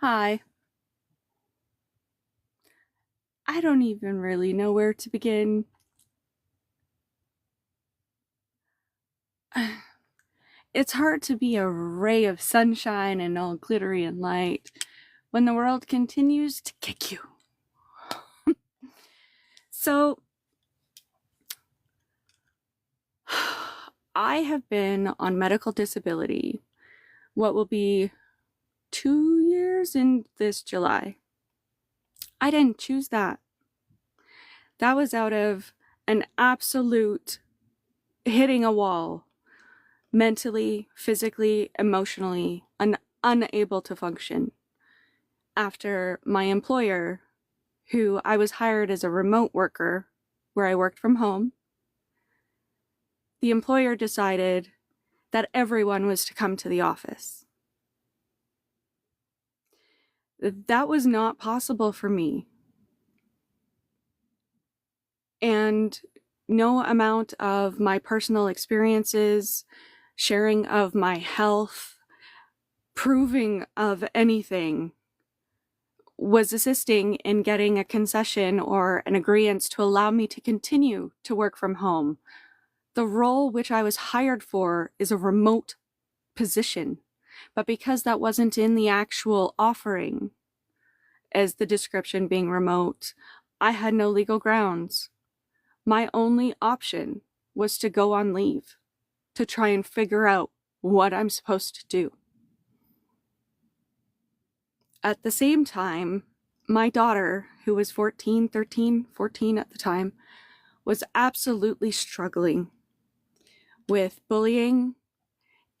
Hi. I don't even really know where to begin. It's hard to be a ray of sunshine and all glittery and light when the world continues to kick you. So, I have been on medical disability, what will be 2 years in this July. I didn't choose that. That was out of an absolute hitting a wall, mentally, physically, emotionally, unable to function. After my employer, who I was hired as a remote worker where I worked from home, the employer decided that everyone was to come to the office. That was not possible for me. And no amount of my personal experiences, sharing of my health, proving of anything was assisting in getting a concession or an agreement to allow me to continue to work from home. The role which I was hired for is a remote position, but because that wasn't in the actual offering as the description being remote, I had no legal grounds. My only option was to go on leave to try and figure out what I'm supposed to do. At the same time, my daughter, who was 14 at the time, was absolutely struggling with bullying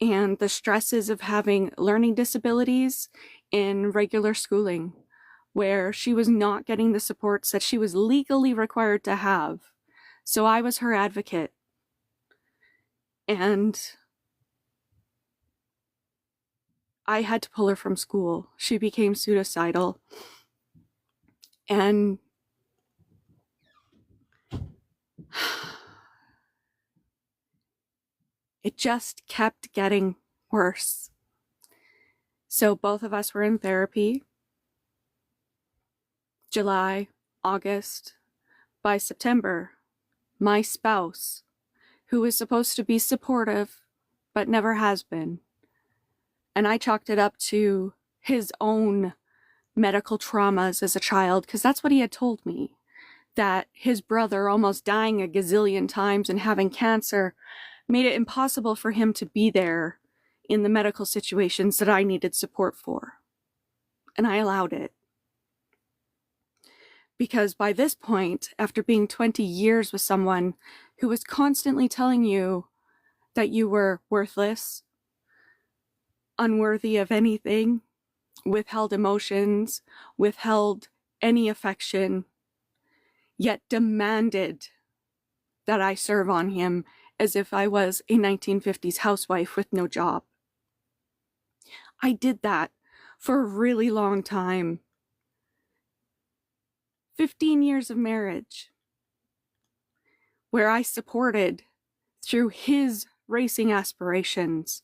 and the stresses of having learning disabilities in regular schooling, where she was not getting the supports that she was legally required to have. So I was her advocate. And I had to pull her from school. She became suicidal. And it just kept getting worse. So both of us were in therapy. July, August. By September, my spouse, who was supposed to be supportive, but never has been, and I chalked it up to his own medical traumas as a child, because that's what he had told me, that his brother almost dying a gazillion times and having cancer made it impossible for him to be there in the medical situations that I needed support for. And I allowed it. Because by this point, after being 20 years with someone who was constantly telling you that you were worthless, unworthy of anything, withheld emotions, withheld any affection, yet demanded that I serve on him as if I was a 1950s housewife with no job. I did that for a really long time. 15 years of marriage, where I supported through his racing aspirations,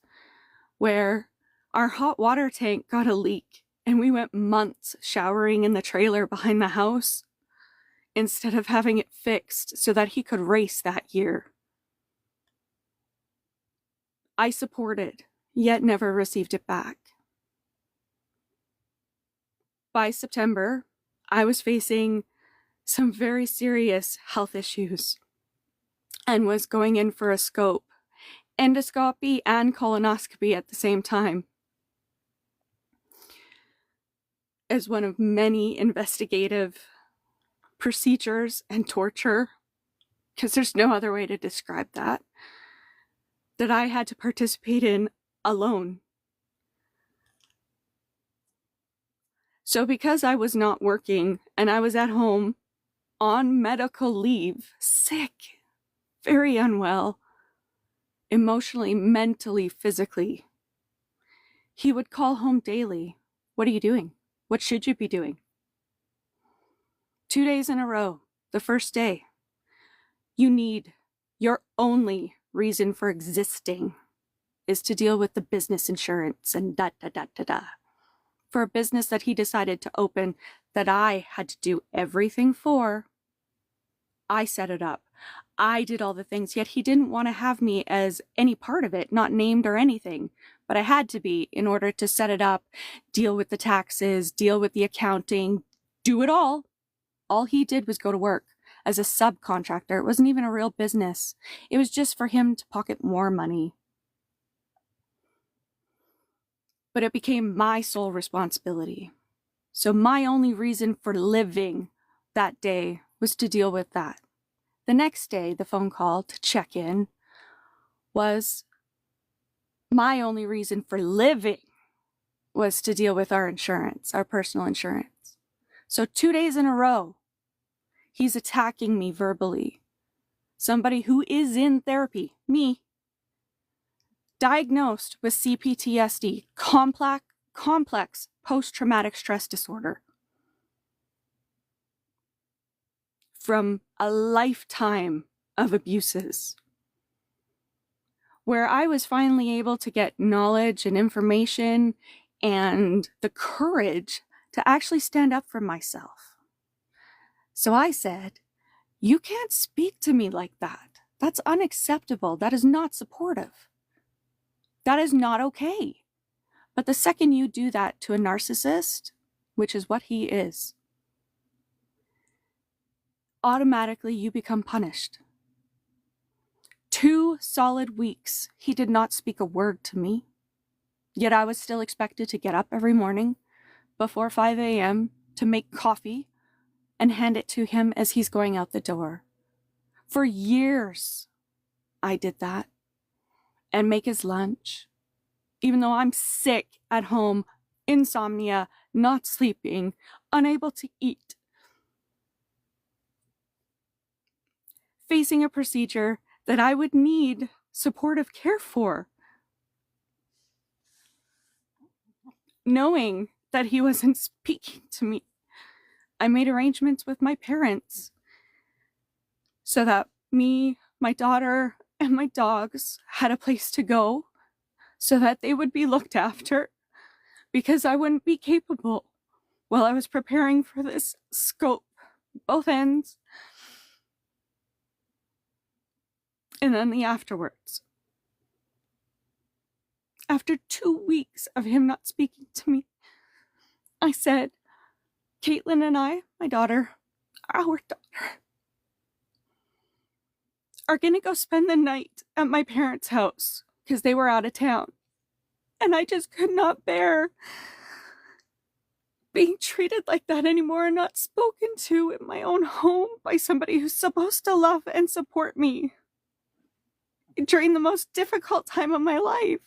where our hot water tank got a leak and we went months showering in the trailer behind the house instead of having it fixed so that he could race that year. I supported, yet never received it back. By September, I was facing some very serious health issues and was going in for a scope, endoscopy, and colonoscopy at the same time, as one of many investigative procedures and torture, because there's no other way to describe that I had to participate in alone. So because I was not working and I was at home on medical leave, sick, very unwell, emotionally, mentally, physically, he would call home daily. What are you doing? What should you be doing? 2 days in a row, the first day, you need, your only reason for existing is to deal with the business insurance and da da da da da. for a business that he decided to open that I had to do everything for. I set it up. I did all the things, yet he didn't want to have me as any part of it, not named or anything. But I had to be in order to set it up, deal with the taxes, deal with the accounting, do it all. All he did was go to work as a subcontractor. It wasn't even a real business. It was just for him to pocket more money. But it became my sole responsibility. So my only reason for living that day was to deal with that. The next day, the phone call to check in was my only reason for living was to deal with our insurance, our personal insurance. So 2 days in a row, he's attacking me verbally. Somebody who is in therapy, me, diagnosed with CPTSD, complex post-traumatic stress disorder, from a lifetime of abuses, where I was finally able to get knowledge and information and the courage to actually stand up for myself. So I said, "You can't speak to me like that. That's unacceptable. That is not supportive. That is not okay." But the second you do that to a narcissist, which is what he is, automatically you become punished. 2 solid weeks, he did not speak a word to me. Yet I was still expected to get up every morning before 5 a.m. to make coffee and hand it to him as he's going out the door. For years, I did that. And make his lunch. Even though I'm sick at home, insomnia, not sleeping, unable to eat. Facing a procedure that I would need supportive care for. Knowing that he wasn't speaking to me, I made arrangements with my parents so that me, my daughter, and my dogs had a place to go so that they would be looked after, because I wouldn't be capable while I was preparing for this scope, both ends, and then the afterwards. After 2 weeks of him not speaking to me, I said, Caitlin and I, my daughter, our daughter, are gonna go spend the night at my parents' house because they were out of town. And I just could not bear being treated like that anymore and not spoken to in my own home by somebody who's supposed to love and support me during the most difficult time of my life.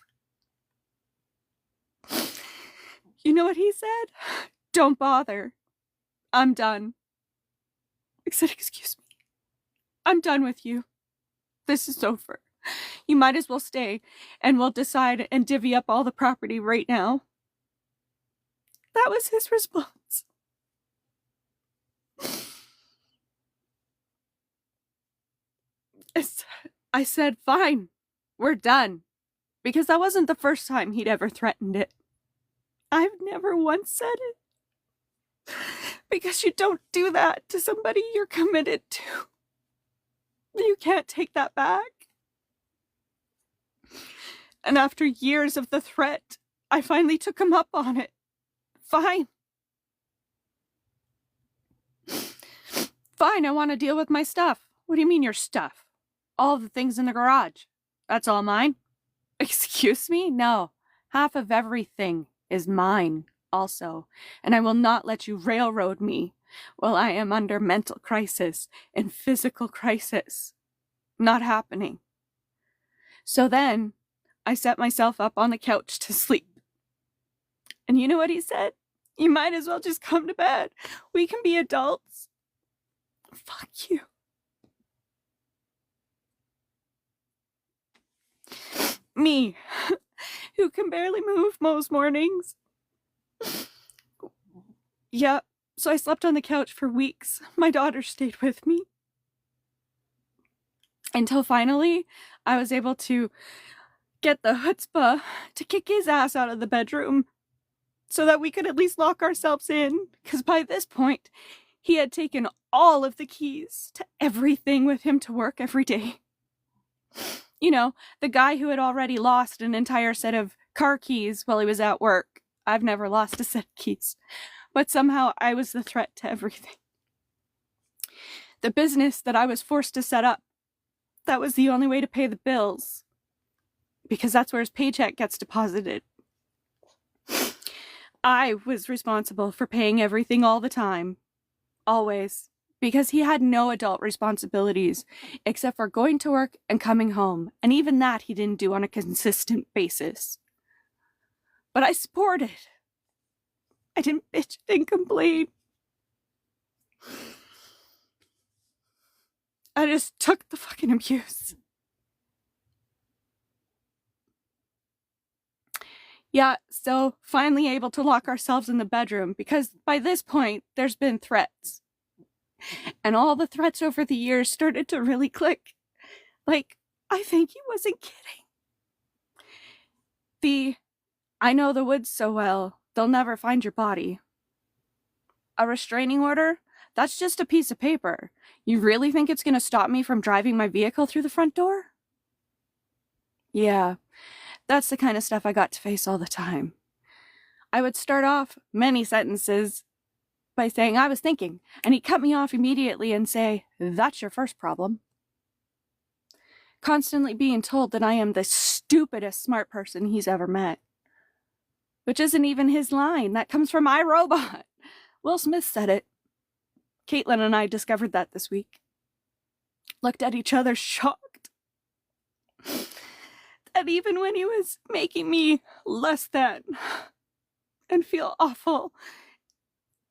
You know what he said? "Don't bother. I'm done." I said, "Excuse me. I'm done with you. This is over. You might as well stay, and we'll decide and divvy up all the property right now." That was his response. I said, "Fine, we're done." Because that wasn't the first time he'd ever threatened it. I've never once said it. Because you don't do that to somebody you're committed to. You can't take that back. And after years of the threat, I finally took him up on it. Fine. Fine, I want to deal with my stuff. What do you mean your stuff? All the things in the garage. That's all mine? Excuse me? No. Half of everything is mine also. And I will not let you railroad me while I am under mental crisis and physical crisis. Not happening. So then, I set myself up on the couch to sleep. And you know what he said? "You might as well just come to bed. We can be adults." Fuck you. Me, who can barely move most mornings. Yeah, so I slept on the couch for weeks. My daughter stayed with me. Until finally, I was able to get the chutzpah to kick his ass out of the bedroom so that we could at least lock ourselves in, because by this point, he had taken all of the keys to everything with him to work every day. You know, the guy who had already lost an entire set of car keys while he was at work. I've never lost a set of keys, but somehow I was the threat to everything. The business that I was forced to set up, that was the only way to pay the bills, because that's where his paycheck gets deposited. I was responsible for paying everything all the time, always, because he had no adult responsibilities except for going to work and coming home, and even that he didn't do on a consistent basis. But I supported. I didn't bitch, didn't complain. I just took the fucking abuse. Yeah, so finally able to lock ourselves in the bedroom, because by this point, there's been threats. And all the threats over the years started to really click. Like, I think he wasn't kidding. I know the woods so well, they'll never find your body. A restraining order? That's just a piece of paper. You really think it's going to stop me from driving my vehicle through the front door? Yeah, that's the kind of stuff I got to face all the time. I would start off many sentences by saying, I was thinking, and he'd cut me off immediately and say, that's your first problem. Constantly being told that I am the stupidest smart person he's ever met. Which isn't even his line. That comes from iRobot. Will Smith said it. Caitlin and I discovered that this week. Looked at each other shocked. That even when he was making me less than and feel awful,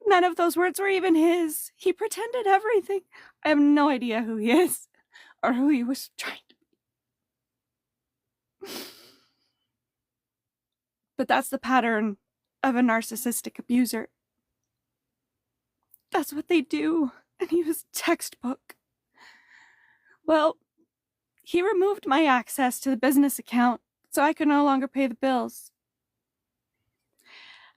none of those words were even his. He pretended everything. I have no idea who he is or who he was trying to be. But that's the pattern of a narcissistic abuser. That's what they do, and he was textbook. Well, he removed my access to the business account, so I could no longer pay the bills.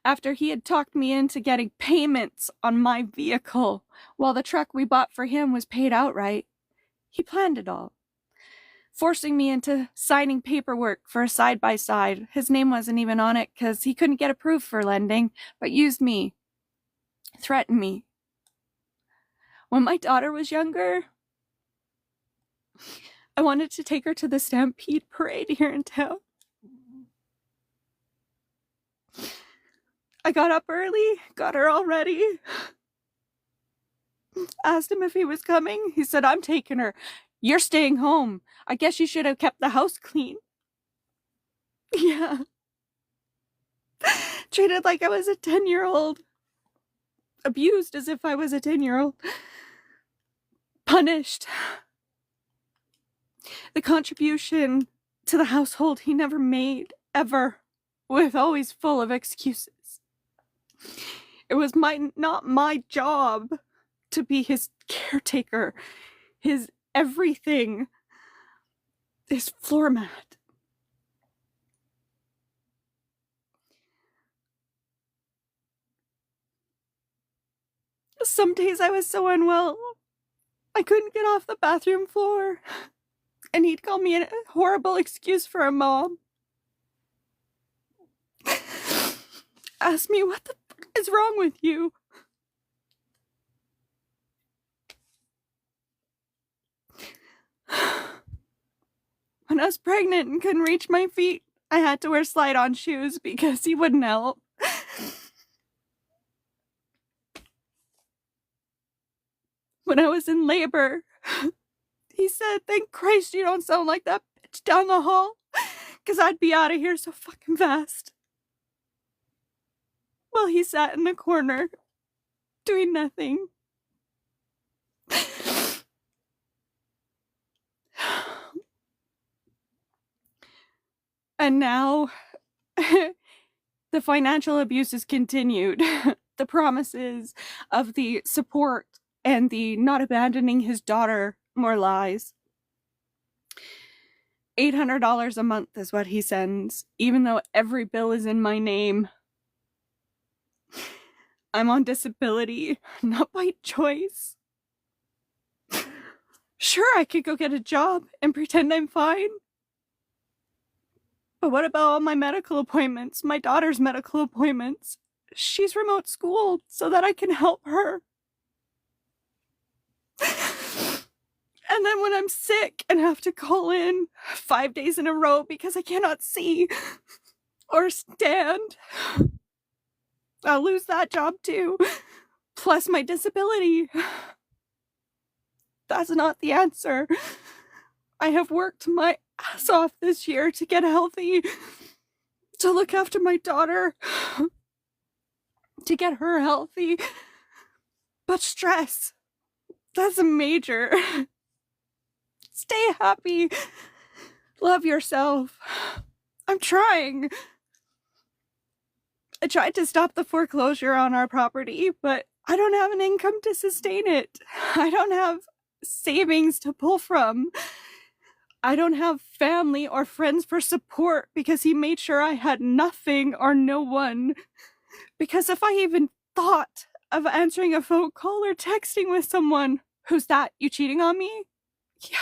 After he had talked me into getting payments on my vehicle, while the truck we bought for him was paid outright, he planned it all. Forcing me into signing paperwork for a side-by-side. His name wasn't even on it because he couldn't get approved for lending, but used me. Threatened me. When my daughter was younger, I wanted to take her to the Stampede Parade here in town. I got up early, got her all ready. Asked him if he was coming. He said, I'm taking her. You're staying home. I guess you should have kept the house clean. Yeah. Treated like I was a 10-year-old. Abused as if I was a 10-year-old. Punished. The contribution to the household he never made, ever, with always full of excuses. It was not my job to be his caretaker, his everything, his floor mat. Some days I was so unwell, I couldn't get off the bathroom floor, and he'd call me a horrible excuse for a mom. Ask me, what the fuck is wrong with you? When I was pregnant and couldn't reach my feet, I had to wear slide-on shoes because he wouldn't help. When I was in labor, he said, thank Christ you don't sound like that bitch down the hall, because I'd be out of here so fucking fast. Well, he sat in the corner, doing nothing. And now, the financial abuse has continued. The promises of the support and the not abandoning his daughter, more lies. $800 a month is what he sends, even though every bill is in my name. I'm on disability, not by choice. Sure, I could go get a job and pretend I'm fine. But what about all my medical appointments, my daughter's medical appointments? She's remote schooled so that I can help her. And then when I'm sick and have to call in 5 days in a row because I cannot see or stand, I'll lose that job too, plus my disability. That's not the answer. I have worked my ass off this year to get healthy, to look after my daughter, to get her healthy. But stress, that's a major. Stay happy. Love yourself. I'm trying. I tried to stop the foreclosure on our property, but I don't have an income to sustain it. I don't have savings to pull from. I don't have family or friends for support because he made sure I had nothing or no one. Because if I even thought of answering a phone call or texting with someone, who's that? You cheating on me? Yeah.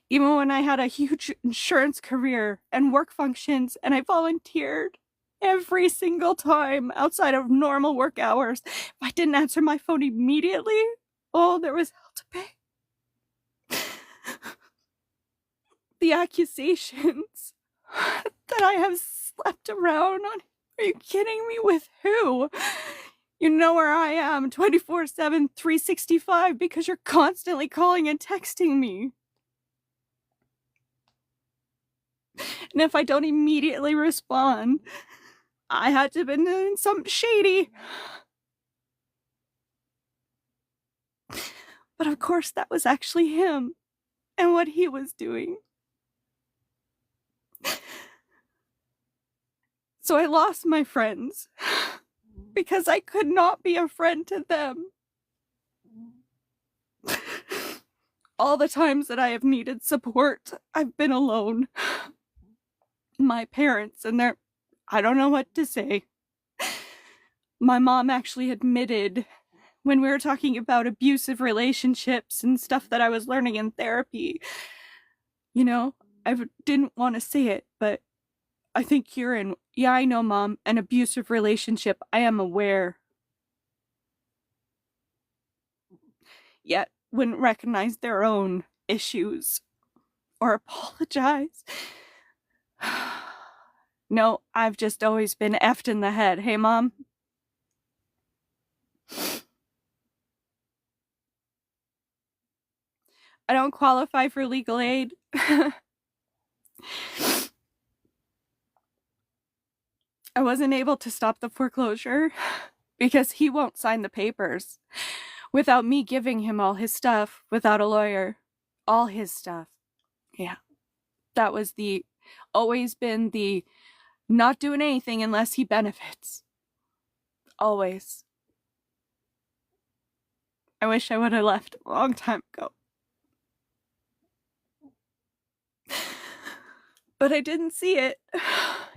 Even when I had a huge insurance career and work functions and I volunteered every single time outside of normal work hours, if I didn't answer my phone immediately, oh, there was hell to pay. The accusations that I have slept around on, are you kidding me? With who? You know where I am 24/7, 365 because you're constantly calling and texting me. And if I don't immediately respond, I had to have been doing something shady. But of course, that was actually him and what he was doing. So I lost my friends because I could not be a friend to them. All the times that I have needed support, I've been alone. My parents and I don't know what to say. My mom actually admitted when we were talking about abusive relationships and stuff that I was learning in therapy. You know, I didn't want to say it, but I think you're in, yeah, I know, Mom, an abusive relationship. I am aware. Yet wouldn't recognize their own issues or apologize. No, I've just always been effed in the head. Hey, Mom? I don't qualify for legal aid. I wasn't able to stop the foreclosure because he won't sign the papers without me giving him all his stuff without a lawyer. All his stuff. Yeah. That was always been the not doing anything unless he benefits. Always. I wish I would have left a long time ago. But I didn't see it.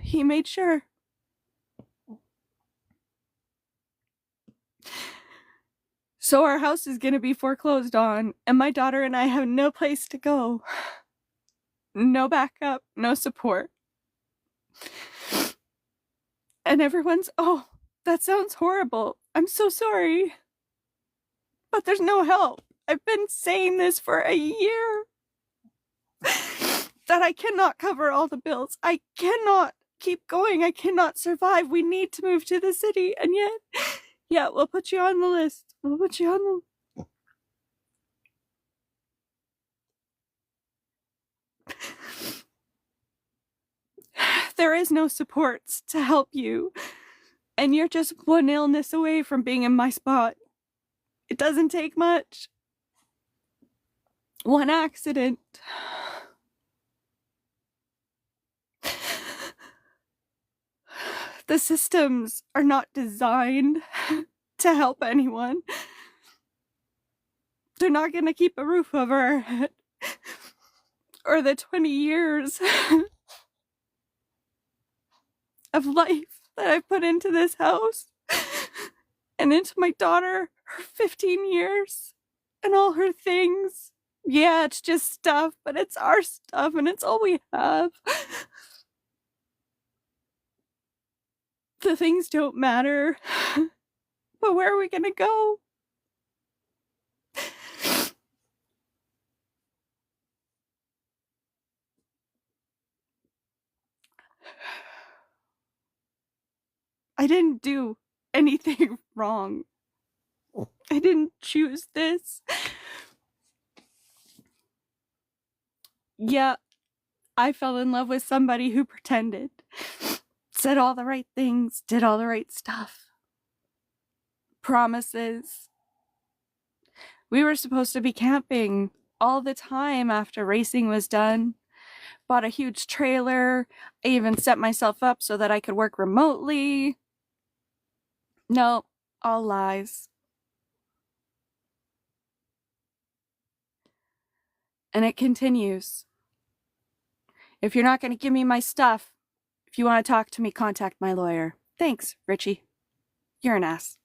He made sure. So our house is going to be foreclosed on, and my daughter and I have no place to go. No backup, no support. And everyone's, oh, that sounds horrible. I'm so sorry. But there's no help. I've been saying this for a year. That I cannot cover all the bills. I cannot keep going. I cannot survive. We need to move to the city. And yet, yeah, we'll put you on the list. We'll put you on the... There is no supports to help you. And you're just one illness away from being in my spot. It doesn't take much. One accident. The systems are not designed to help anyone. They're not going to keep a roof over our head. Or the 20 years of life that I've put into this house and into my daughter, her 15 years, and all her things. Yeah, it's just stuff, but it's our stuff and it's all we have. The things don't matter. But where are we gonna go? I didn't do anything wrong. I didn't choose this. Yeah, I fell in love with somebody who pretended, said all the right things, did all the right stuff. Promises. We were supposed to be camping all the time after racing was done. Bought a huge trailer. I even set myself up so that I could work remotely. No, all lies. And it continues. If you're not going to give me my stuff, if you want to talk to me, contact my lawyer. Thanks, Richie. You're an ass.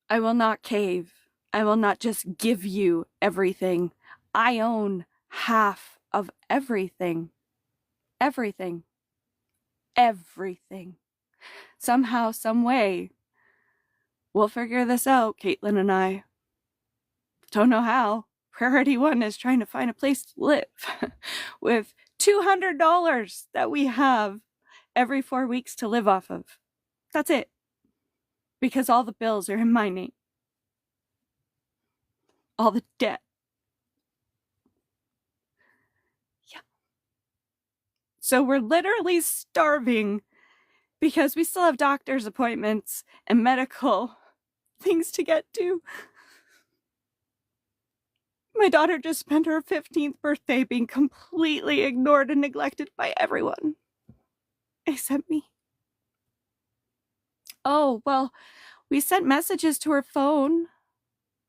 I will not cave. I will not just give you everything. I own half of everything. Everything. Everything. Somehow, some way, we'll figure this out, Caitlin and I. Don't know how. Priority one is trying to find a place to live with $200 that we have every 4 weeks to live off of. That's it. Because all the bills are in my name. All the debt. Yeah. So we're literally starving because we still have doctor's appointments and medical things to get to. My daughter just spent her 15th birthday being completely ignored and neglected by everyone. Except me. Oh, well, we sent messages to her phone.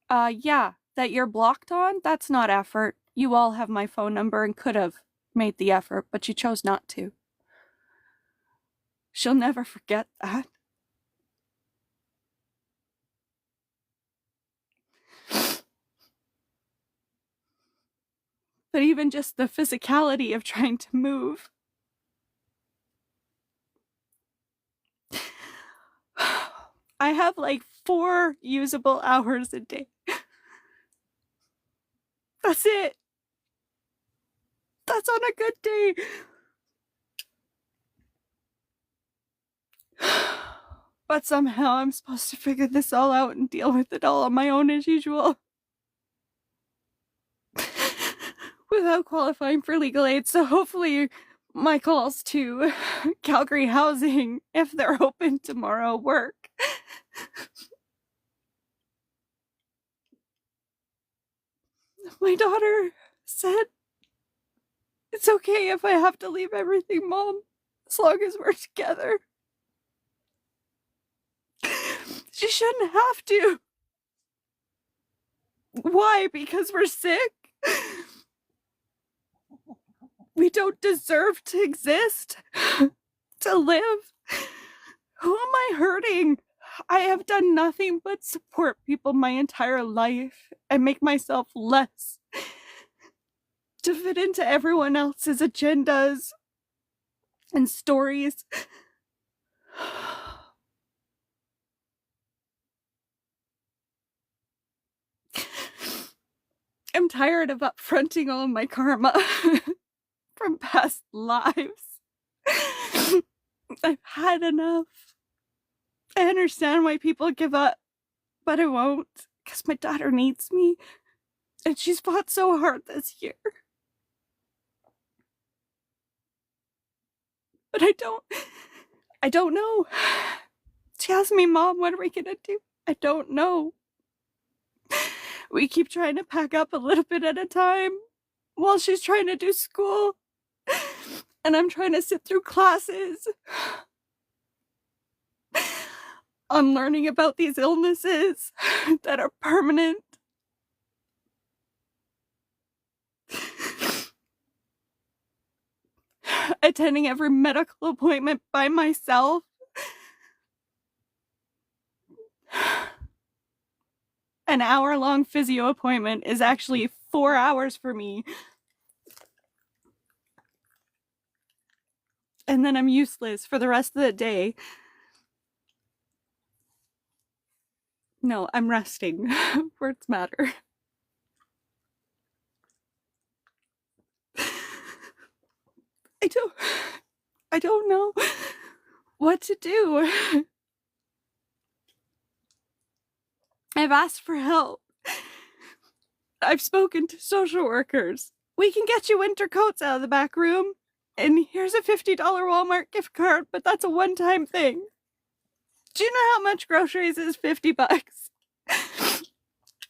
Yeah, that you're blocked on, that's not effort. You all have my phone number and could have made the effort, but you chose not to. She'll never forget that. But even just the physicality of trying to move. I have like 4 usable hours a day. That's it. That's on a good day. But somehow I'm supposed to figure this all out and deal with it all on my own as usual. Without qualifying for legal aid, so hopefully my calls to Calgary Housing, if they're open tomorrow, work. My daughter said, "It's okay if I have to leave everything, Mom, as long as we're together." She shouldn't have to. Why? Because we're sick? We don't deserve to exist? To live? Who am I hurting? I have done nothing but support people my entire life and make myself less to fit into everyone else's agendas and stories. I'm tired of upfronting all of my karma from past lives. I've had enough. I understand why people give up, but I won't, because my daughter needs me, and she's fought so hard this year. But I don't know. She asked me, "Mom, what are we gonna do?" I don't know. We keep trying to pack up a little bit at a time while she's trying to do school. And I'm trying to sit through classes on learning about these illnesses that are permanent. attending every medical appointment by myself. An hour-long physio appointment is actually 4 hours for me. And then I'm useless for the rest of the day. No, I'm resting. Words matter. I don't know what to do. I've asked for help. I've spoken to social workers. We can get you winter coats out of the back room. And here's a $50 Walmart gift card, but that's a one-time thing. Do you know how much groceries is $50?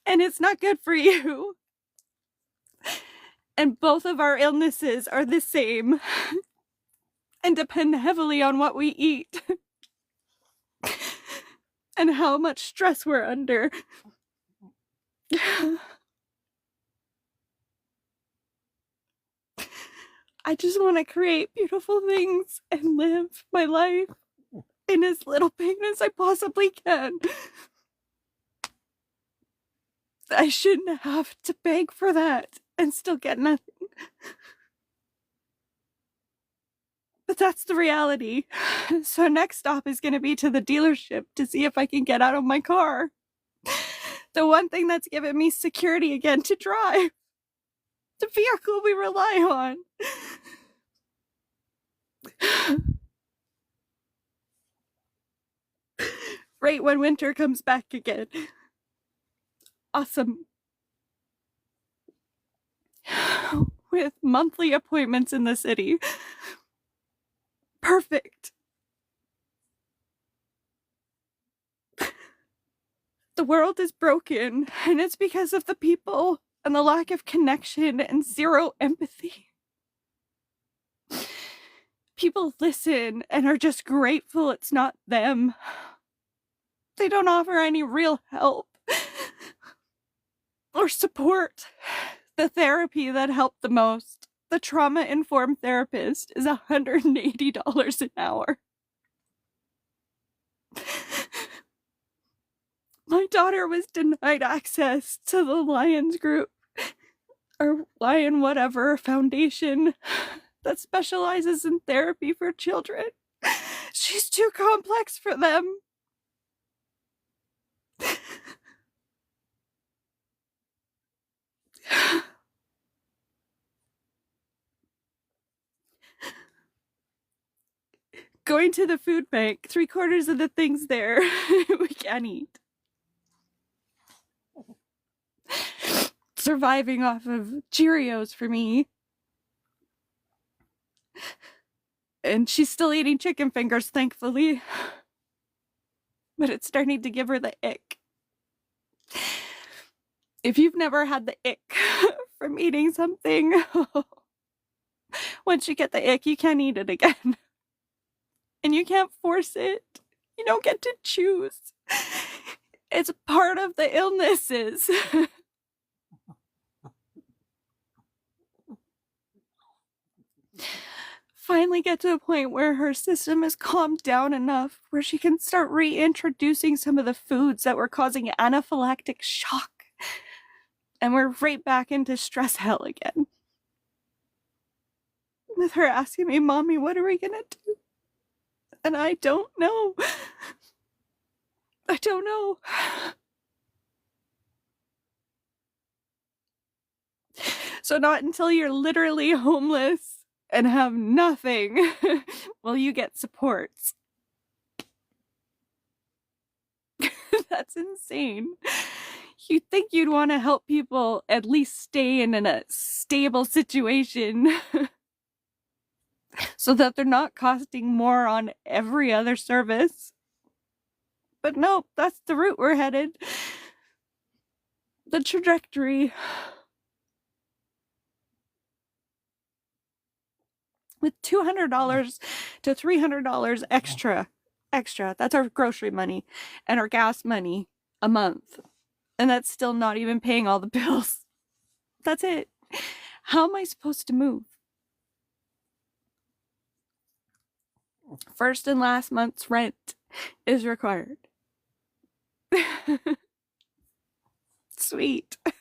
And it's not good for you. And both of our illnesses are the same and depend heavily on what we eat and how much stress we're under. I just want to create beautiful things and live my life in as little pain as I possibly can. I shouldn't have to beg for that and still get nothing. But that's the reality. So next stop is going to be to the dealership to see if I can get out of my car. The one thing that's given me security again to drive. The vehicle we rely on. Right when winter comes back again. Awesome. With monthly appointments in the city. Perfect. The world is broken, and it's because of the people and the lack of connection and zero empathy. People listen and are just grateful it's not them. They don't offer any real help or support. The therapy that helped the most, the trauma-informed therapist, is $180 an hour. My daughter was denied access to the Lions Group, or Lion whatever foundation that specializes in therapy for children. She's too complex for them. Going to the food bank, 3/4 of the things there we can't eat. Surviving off of Cheerios for me. And she's still eating chicken fingers, thankfully. But it's starting to give her the ick. If you've never had the ick from eating something, once you get the ick, you can't eat it again. And you can't force it. You don't get to choose. It's part of the illnesses. Finally get to a point where her system is calmed down enough where she can start reintroducing some of the foods that were causing anaphylactic shock. And we're right back into stress hell again. With her asking me, Mommy, what are we gonna do? And I don't know. I don't know. So not until you're literally homeless and have nothing will you get supports. That's insane. You'd think you'd want to help people at least stay in a stable situation so that they're not costing more on every other service. But nope, that's the route we're headed. The trajectory. With $200 to $300 extra, that's our grocery money and our gas money a month. And that's still not even paying all the bills. That's it. How am I supposed to move? First and last month's rent is required. Sweet. I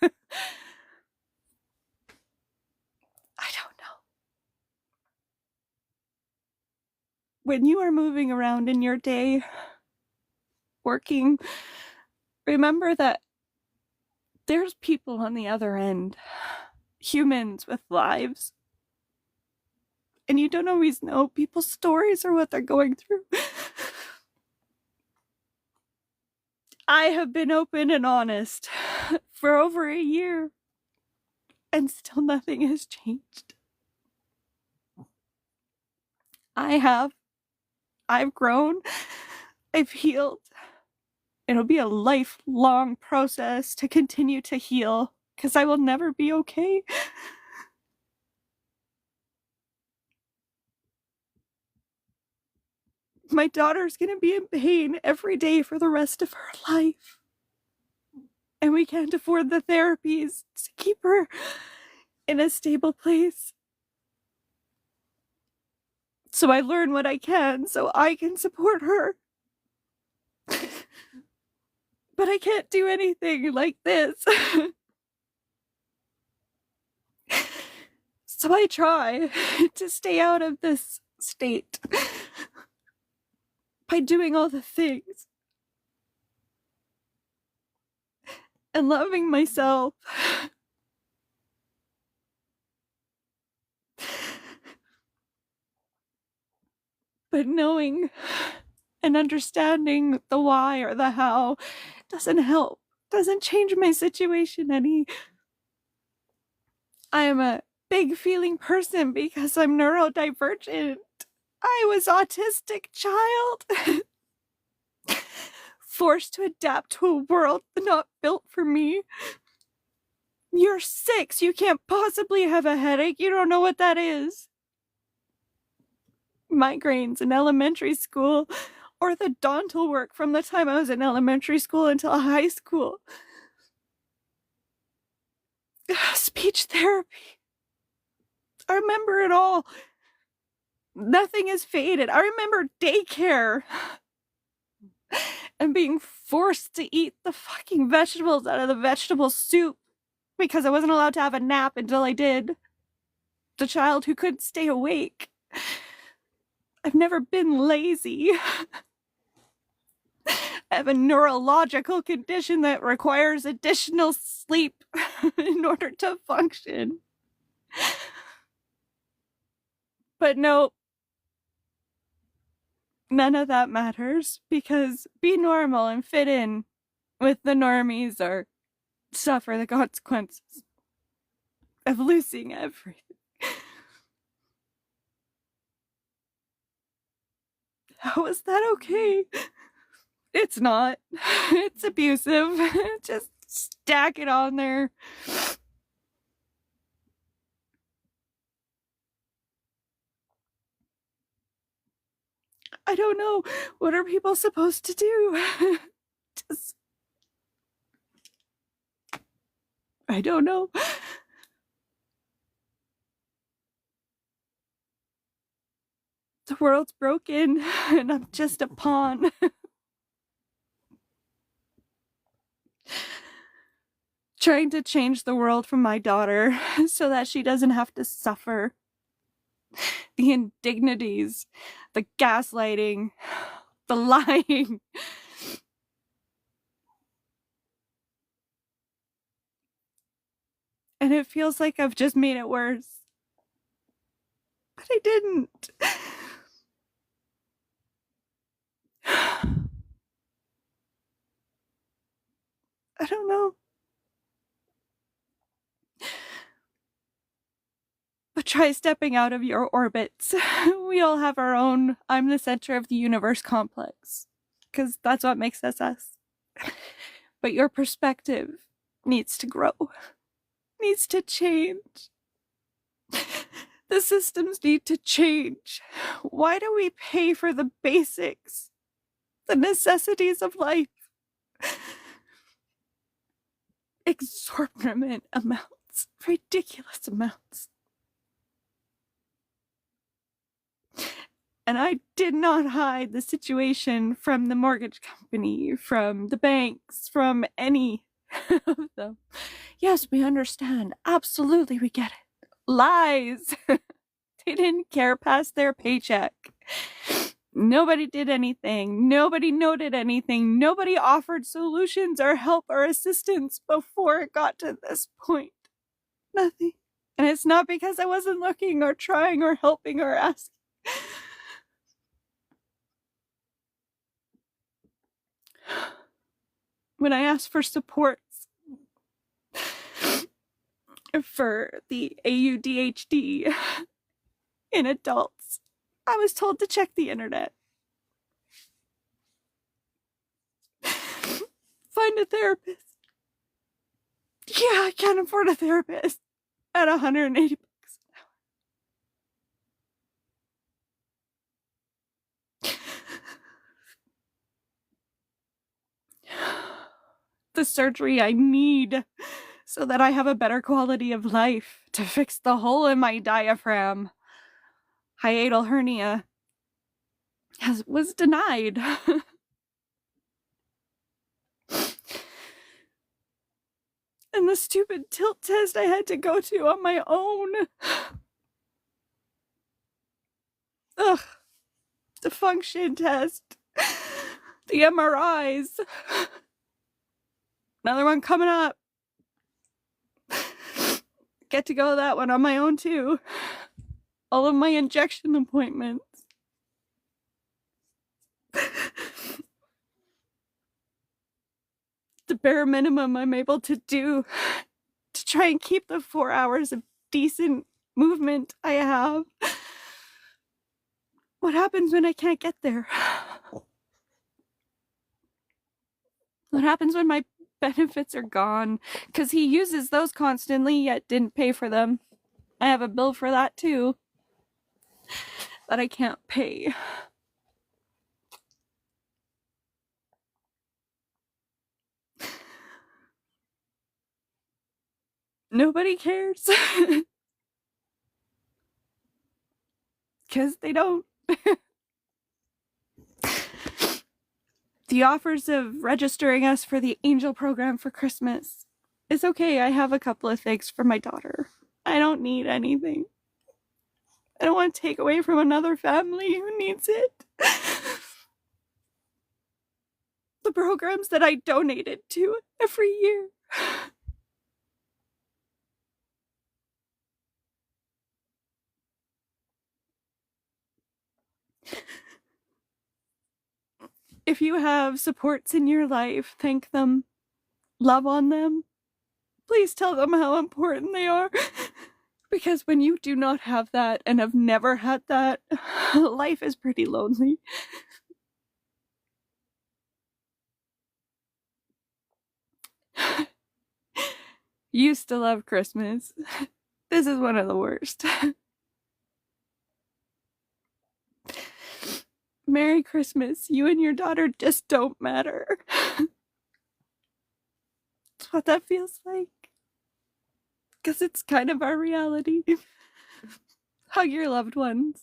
don't know. When you are moving around in your day, working, remember that there's people on the other end, humans with lives. And you don't always know people's stories or what they're going through. I have been open and honest for over a year, and still nothing has changed. I've grown, I've healed. It'll be a lifelong process to continue to heal, because I will never be okay. My daughter's gonna be in pain every day for the rest of her life. And we can't afford the therapies to keep her in a stable place. So I learn what I can so I can support her. But I can't do anything like this. So I try to stay out of this state by doing all the things and loving myself. But knowing and understanding the why or the how doesn't help, doesn't change my situation any. I am a big feeling person because I'm neurodivergent. I was autistic child. Forced to adapt to a world not built for me. You're 6. You can't possibly have a headache. You don't know what that is. Migraines in elementary school, orthodontal work from the time I was in elementary school until high school. Speech therapy. I remember it all. Nothing has faded. I remember daycare and being forced to eat the fucking vegetables out of the vegetable soup because I wasn't allowed to have a nap until I did. The child who couldn't stay awake. I've never been lazy. I have a neurological condition that requires additional sleep in order to function. But no, none of that matters, because be normal and fit in with the normies or suffer the consequences of losing everything. How is that okay? It's not. It's abusive. Just stack it on there. I don't know. What are people supposed to do? Just... I don't know. The world's broken, and I'm just a pawn. Trying to change the world for my daughter so that she doesn't have to suffer the indignities, the gaslighting, the lying. And it feels like I've just made it worse. But I didn't. I don't know. But try stepping out of your orbits. We all have our own I'm the center of the universe complex, because that's what makes us us. But your perspective needs to grow, needs to change. The systems need to change. Why do we pay for the basics, the necessities of life? Exorbitant amounts, ridiculous amounts. And I did not hide the situation from the mortgage company, from the banks, from any of them. Yes, we understand. Absolutely, we get it. Lies. They didn't care past their paycheck. Nobody did anything. Nobody noted anything. Nobody offered solutions or help or assistance before it got to this point. Nothing. And it's not because I wasn't looking or trying or helping or asking. When I asked for supports for the AUDHD in adults, I was told to check the internet. Find a therapist. Yeah, I can't afford a therapist at $180 an hour. The surgery I need so that I have a better quality of life, to fix the hole in my diaphragm. Hiatal hernia was denied. And the stupid tilt test I had to go to on my own. Ugh. The function test. The MRIs. Another one coming up. Get to go to that one on my own too. All of my injection appointments. The bare minimum I'm able to do to try and keep the 4 hours of decent movement I have. What happens when I can't get there? What happens when my benefits are gone? Because he uses those constantly, yet didn't pay for them. I have a bill for that too that I can't pay. Nobody cares. Because they don't. The offers of registering us for the Angel program for Christmas. It's okay, I have a couple of things for my daughter. I don't need anything. I don't want to take away from another family who needs it. The programs that I donated to every year. If you have supports in your life, thank them. Love on them. Please tell them how important they are. Because when you do not have that and have never had that, life is pretty lonely. Used to love Christmas. This is one of the worst. Merry Christmas. You and your daughter just don't matter. That's what that feels like. Because it's kind of our reality. Hug your loved ones.